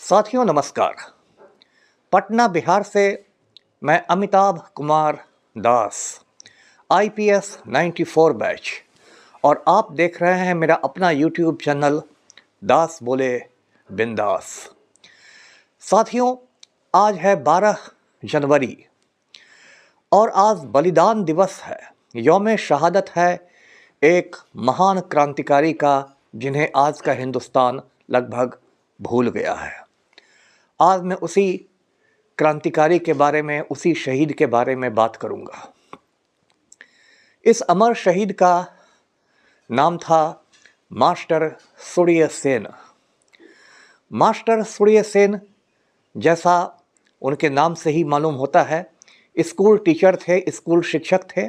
साथियों नमस्कार। पटना बिहार से मैं अमिताभ कुमार दास, आईपीएस 94 बैच, और आप देख रहे हैं मेरा अपना यूट्यूब चैनल दास बोले बिंदास। साथियों, आज है 12 जनवरी और आज बलिदान दिवस है, यौम शहादत है एक महान क्रांतिकारी का जिन्हें आज का हिंदुस्तान लगभग भूल गया है। आज मैं उसी क्रांतिकारी के बारे में, उसी शहीद के बारे में बात करूंगा। इस अमर शहीद का नाम था मास्टर सूर्य सेन। मास्टर सूर्य सेन, जैसा उनके नाम से ही मालूम होता है, स्कूल टीचर थे, स्कूल शिक्षक थे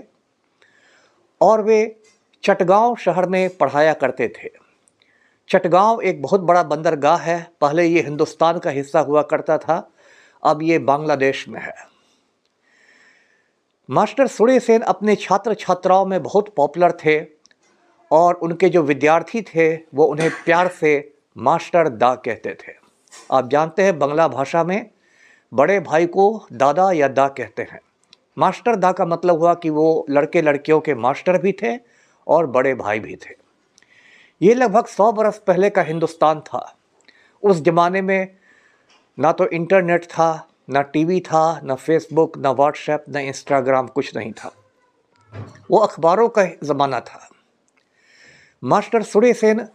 और वे चटगांव शहर में पढ़ाया करते थे। चटगांव एक बहुत बड़ा बंदरगाह है। पहले ये हिंदुस्तान का हिस्सा हुआ करता था, अब ये बांग्लादेश में है। मास्टर सूर्य सेन अपने छात्र छात्राओं में बहुत पॉपुलर थे और उनके जो विद्यार्थी थे वो उन्हें प्यार से मास्टर दा कहते थे। आप जानते हैं बांग्ला भाषा में बड़े भाई को दादा या दा कहते हैं। मास्टर दा का मतलब हुआ कि वो लड़के लड़कियों के मास्टर भी थे और बड़े भाई भी थे। ये लगभग 100 बरस पहले का हिंदुस्तान था। उस ज़माने में ना तो इंटरनेट था, ना टीवी था, ना फेसबुक, ना व्हाट्सएप, ना इंस्टाग्राम, कुछ नहीं था। वो अखबारों का ज़माना था। मास्टर सूर्य सेन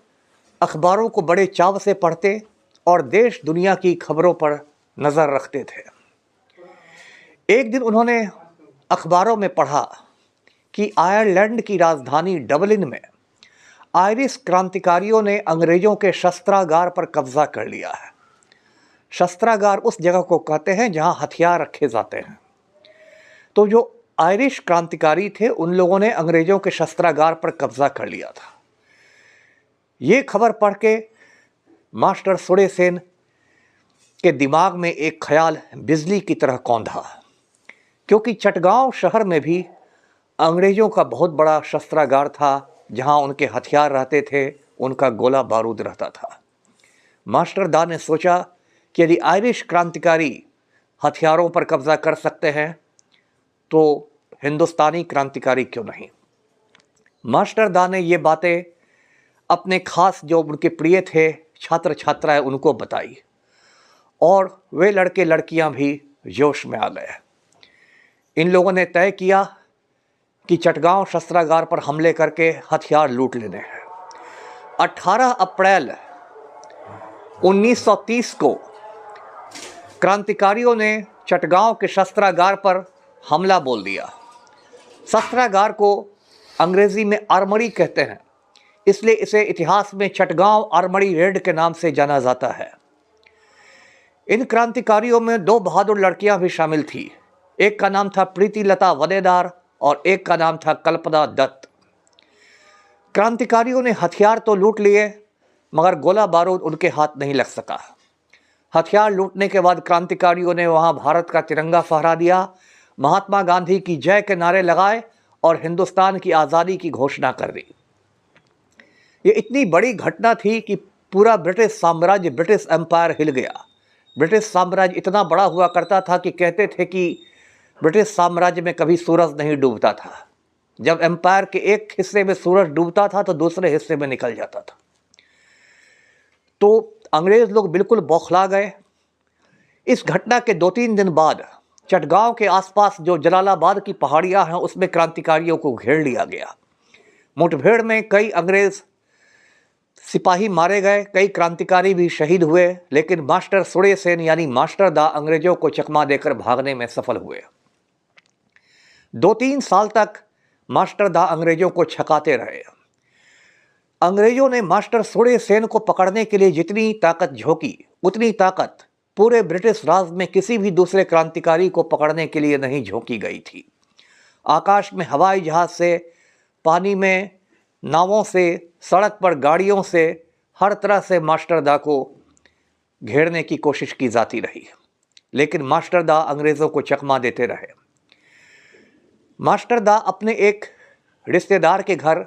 अखबारों को बड़े चाव से पढ़ते और देश दुनिया की खबरों पर नज़र रखते थे। एक दिन उन्होंने अखबारों में पढ़ा कि आयरलैंड की राजधानी डबलिन में आयरिश क्रांतिकारियों ने अंग्रेजों के शस्त्रागार पर कब्जा कर लिया है। शस्त्रागार उस जगह को कहते हैं जहां हथियार रखे जाते हैं। तो जो आयरिश क्रांतिकारी थे उन लोगों ने अंग्रेजों के शस्त्रागार पर कब्जा कर लिया था। ये खबर पढ़ के मास्टर सूर्य सेन के दिमाग में एक ख्याल बिजली की तरह कौंधा, क्योंकि चटगांव शहर में भी अंग्रेजों का बहुत बड़ा शस्त्रागार था जहां उनके हथियार रहते थे, उनका गोला बारूद रहता था। मास्टर दा ने सोचा कि यदि आयरिश क्रांतिकारी हथियारों पर कब्जा कर सकते हैं तो हिंदुस्तानी क्रांतिकारी क्यों नहीं। मास्टर दा ने ये बातें अपने खास जो उनके प्रिय थे छात्र छात्राएं उनको बताई और वे लड़के लड़कियां भी जोश में आ गए। इन लोगों ने तय किया कि चटगांव शस्त्रागार पर हमले करके हथियार लूट लेने हैं। 18 अप्रैल 1930 को क्रांतिकारियों ने चटगांव के शस्त्रागार पर हमला बोल दिया। शस्त्रागार को अंग्रेजी में आर्मरी कहते हैं, इसलिए इसे इतिहास में चटगांव आर्मरी रेड के नाम से जाना जाता है। इन क्रांतिकारियों में 2 बहादुर लड़कियां भी शामिल थी। एक का नाम था प्रीति लता वदेदार और एक का नाम था कल्पना दत्त। क्रांतिकारियों ने हथियार तो लूट लिए मगर गोला बारूद उनके हाथ नहीं लग सका। हथियार लूटने के बाद क्रांतिकारियों ने वहां भारत का तिरंगा फहरा दिया, महात्मा गांधी की जय के नारे लगाए और हिंदुस्तान की आज़ादी की घोषणा कर दी। ये इतनी बड़ी घटना थी कि पूरा ब्रिटिश साम्राज्य, ब्रिटिश एम्पायर हिल गया। ब्रिटिश साम्राज्य इतना बड़ा हुआ करता था कि कहते थे कि ब्रिटिश साम्राज्य में कभी सूरज नहीं डूबता था। जब एम्पायर के एक हिस्से में सूरज डूबता था तो दूसरे हिस्से में निकल जाता था। तो अंग्रेज लोग बिल्कुल बौखला गए। इस घटना के 2-3 दिन बाद चटगांव के आसपास जो जलालाबाद की पहाड़ियां हैं उसमें क्रांतिकारियों को घेर लिया गया। मुठभेड़ में कई अंग्रेज सिपाही मारे गए, कई क्रांतिकारी भी शहीद हुए, लेकिन मास्टर सूर्य सेन यानी मास्टर दा अंग्रेजों को चकमा देकर भागने में सफल हुए। 2-3 साल तक मास्टर दा अंग्रेजों को छकाते रहे। अंग्रेजों ने मास्टर सूर्य सेन को पकड़ने के लिए जितनी ताकत झोंकी उतनी ताकत पूरे ब्रिटिश राज में किसी भी दूसरे क्रांतिकारी को पकड़ने के लिए नहीं झोंकी गई थी। आकाश में हवाई जहाज से, पानी में नावों से, सड़क पर गाड़ियों से, हर तरह से मास्टर दा को घेरने की कोशिश की जाती रही, लेकिन मास्टर दा अंग्रेज़ों को चकमा देते रहे। मास्टर दा अपने एक रिश्तेदार के घर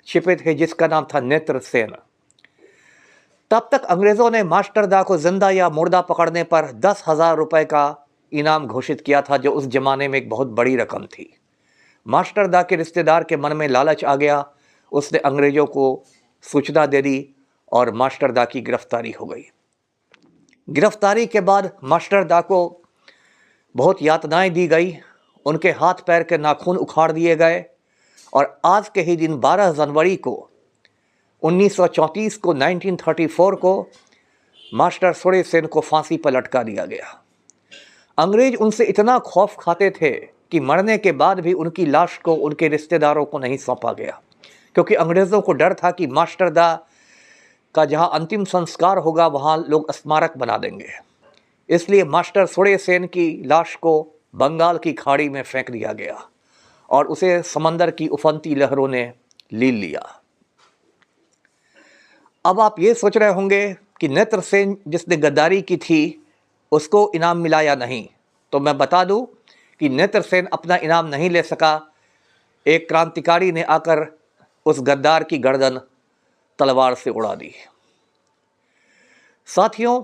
छिपे थे जिसका नाम था नेत्र सेन। तब तक अंग्रेज़ों ने मास्टर दा को जिंदा या मुर्दा पकड़ने पर 10,000 रुपये का इनाम घोषित किया था, जो उस जमाने में एक बहुत बड़ी रकम थी। मास्टर दा के रिश्तेदार के मन में लालच आ गया, उसने अंग्रेज़ों को सूचना दे दी और मास्टर दा की गिरफ्तारी हो गई। गिरफ्तारी के बाद मास्टर दा को बहुत यातनाएं दी गई, उनके हाथ पैर के नाखून उखाड़ दिए गए और आज के ही दिन 12 जनवरी को 1934 को 1934 को मास्टर सूर्य सेन को फांसी पर लटका दिया गया। अंग्रेज उनसे इतना खौफ खाते थे कि मरने के बाद भी उनकी लाश को उनके रिश्तेदारों को नहीं सौंपा गया, क्योंकि अंग्रेज़ों को डर था कि मास्टर दा का जहां अंतिम संस्कार होगा वहां लोग स्मारक बना देंगे। इसलिए मास्टर सूर्य सेन की लाश को बंगाल की खाड़ी में फेंक दिया गया और उसे समंदर की उफनती लहरों ने लील लिया। अब आप ये सोच रहे होंगे कि नेत्र सेन जिसने गद्दारी की थी उसको इनाम मिला या नहीं, तो मैं बता दूं कि नेत्र सेन अपना इनाम नहीं ले सका। एक क्रांतिकारी ने आकर उस गद्दार की गर्दन तलवार से उड़ा दी। साथियों,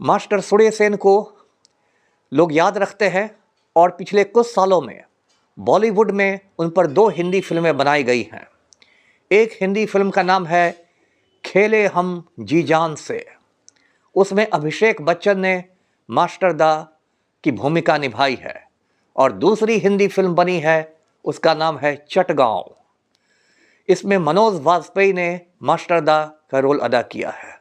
मास्टर सूर्य सेन को लोग याद रखते हैं और पिछले कुछ सालों में बॉलीवुड में उन पर 2 हिंदी फिल्में बनाई गई हैं। एक हिंदी फिल्म का नाम है खेले हम जी जान से, उसमें अभिषेक बच्चन ने मास्टर दा की भूमिका निभाई है, और दूसरी हिंदी फिल्म बनी है, उसका नाम है चटगांव। इसमें मनोज वाजपेयी ने मास्टर दा का रोल अदा किया है।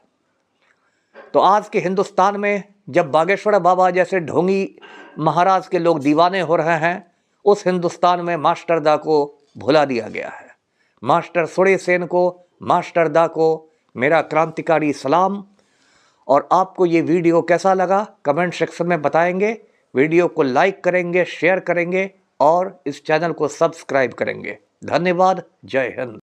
तो आज के हिंदुस्तान में जब बागेश्वर बाबा जैसे ढोंगी महाराज के लोग दीवाने हो रहे हैं, उस हिंदुस्तान में मास्टर दा को भुला दिया गया है। मास्टर सूर्य सेन को, मास्टर दा को मेरा क्रांतिकारी सलाम। और आपको ये वीडियो कैसा लगा कमेंट सेक्शन में बताएंगे। वीडियो को लाइक करेंगे, शेयर करेंगे और इस चैनल को सब्सक्राइब करेंगे। धन्यवाद। जय हिंद।